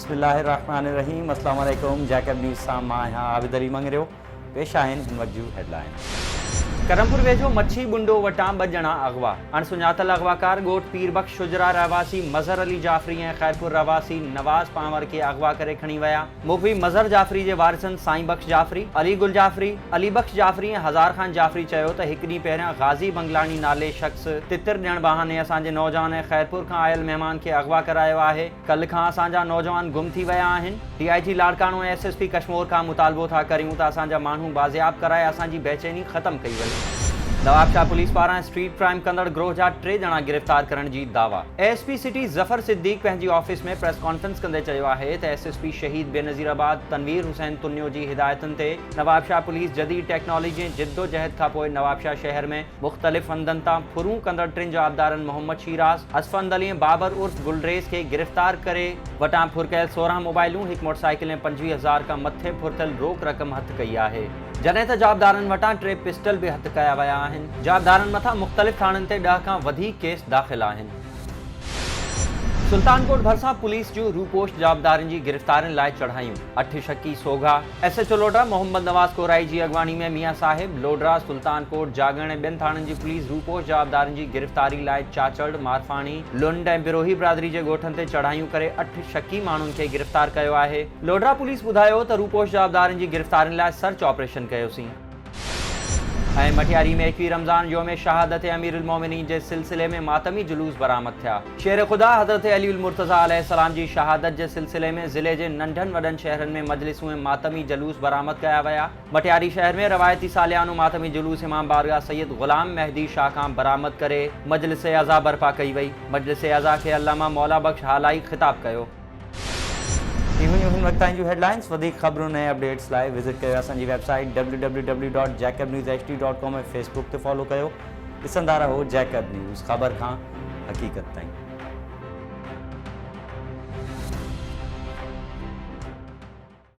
बिस्मिल्लाहिर्रहमानिर्रहीम। अस्सलाम वालेकुम। जैकब न्यूज़ सां मां आहियां आबिद अली मंगरियो। पेश आहिनि हिन वक़्त जूं हेडलाइन। करमपुर वेझो मच्छी बुंडो वटां 2 ॼणा अगवा। अणसुञातल अगवाकार ॻोठ पीरबख्श शुजरा रहवासी मज़हर अली जाफ़री ऐं ख़ैरपुर रहवासी नवाज़ पांवर खे अगवा करे खणी विया। मुखबी मज़हर जाफ़री जे वारिसनि साईं बख्श जाफ़री, अली गुल जाफ़री, अली बख्श जाफ़री ऐं हज़ार ख़ान जाफ़री चयो त हिकु ॾींहुं पहिरियां गाज़ी बंगलानी नाले शख़्स तितर ॾियण बहाने असांजे नौजवान ऐं ख़ैरपुर खां आयल महिमान खे अगवा करायो आहे। कल्ह खां असांजा नौजवान गुम थी विया आहिनि। DIG लाड़कानो ऐं SSP कश्मीर खां मुतालबो था करियूं त असांजा माण्हू बाज़ियाब कराए असांजी बेचैनी ख़त्म कई वञे। नवाबशाह पुलिस पारां स्ट्रीट क्राइम कंदड़ गिरोह जा 3 ॼणा गिरफ़्तार करण जी दावा। ASP सिटी ज़फ़र सिद्दीक़ पंहिंजी ऑफिस में प्रेस कॉन्फ्रेंस कंदे चयो आहे त SSP शहीद बेनज़ीराबाद तनवीर हुसैन तुन्यो जी हिदायतुनि ते नवाबशाह पुलिस जदीद टेक्नोलॉजी ऐं जिद्दोजहद खां पोइ नवाबशाह शहर में मुख़्तलिफ़ हंधनि तां फुरूं कंदड़ 3 जवाबदारनि मोहम्मद शीराज़, असफंद अली ऐं बाबर उर्फ गुलरेज़ खे गिरफ़्तार करे वटां फुरकयल 16 मोबाइलूं, 1 मोटरसाइकिल ऐं 25,000 खां मथे फुरतल रोक रक़म हथ कई आहे। जॾहिं त जवाबदारनि वटां 3 पिस्टल बि हथ कया विया आहिनि। जवाबदारनि मथां मुख़्तलिफ़ थाणनि ते 10 खां वधीक केस दाख़िल आहिनि। सुल्तानकोट भरिसां पुलिस जूं रूपोश जवाबदारनि जी गिरफ़्तारियुनि लाइ चढ़ायूं। 8 शकी सोघा। SHO लोडरा मोहम्मद नवाज़ कोराई जी अॻवानी में मियां साहिब, लोडरा, सुल्तानकोट, जागण ऐं ॿियनि थाणनि जी पुलिस रूपोश जवाबदारनि जी गिरफ़्तारी लाइ चाचड़, मारफाणी, लुंड ऐं बिरोही बिरादरी जे ॻोठनि ते चढ़ायूं करे 8 शकी माण्हुनि खे गिरफ़्तार कयो आहे। लोडरा पुलिस ॿुधायो त रूपोश जवाबदारनि जी गिरफ़्तारियुनि लाइ सर्च ऑपरेशन कयोसीं। ऐं मटियारी में 21 रमज़ान योम शहादत अमीरुल मोमिनीन जे सिलसिले में मातमी जुलूस बरामद थिया। शेर ख़ुदा हज़रत अली उल मुर्तज़ा अलैहिस्सलाम जी शहादत जे सिलसिले में ज़िले जे नंढनि वॾनि शहरनि में मजलिसूं ऐं मातमी जुलूस बरामद कया विया। मटियारी शहर में रवायती सालियानो मातमी जुलूस इमाम बारगाह सैयद ग़ुलाम मेहदी शाह खां बरामद करे मजलिस अज़ा बर्पा कई वई। मजलिस अज़ा खे अल्लामा मौला बख्श हालाई ख़िताब कयो। हिन वक़्त जूं हेडलाइंस। वधीक ख़बरुनि ऐं अपडेट्स लाइ विज़िट कयो असांजी वेबसाइट www.jacobnewshd.com ऐं फेसबुक ते फॉलो कयो। ॾिसंदा रहो जैकब न्यूज़, ख़बर खां हक़ीक़त ताईं।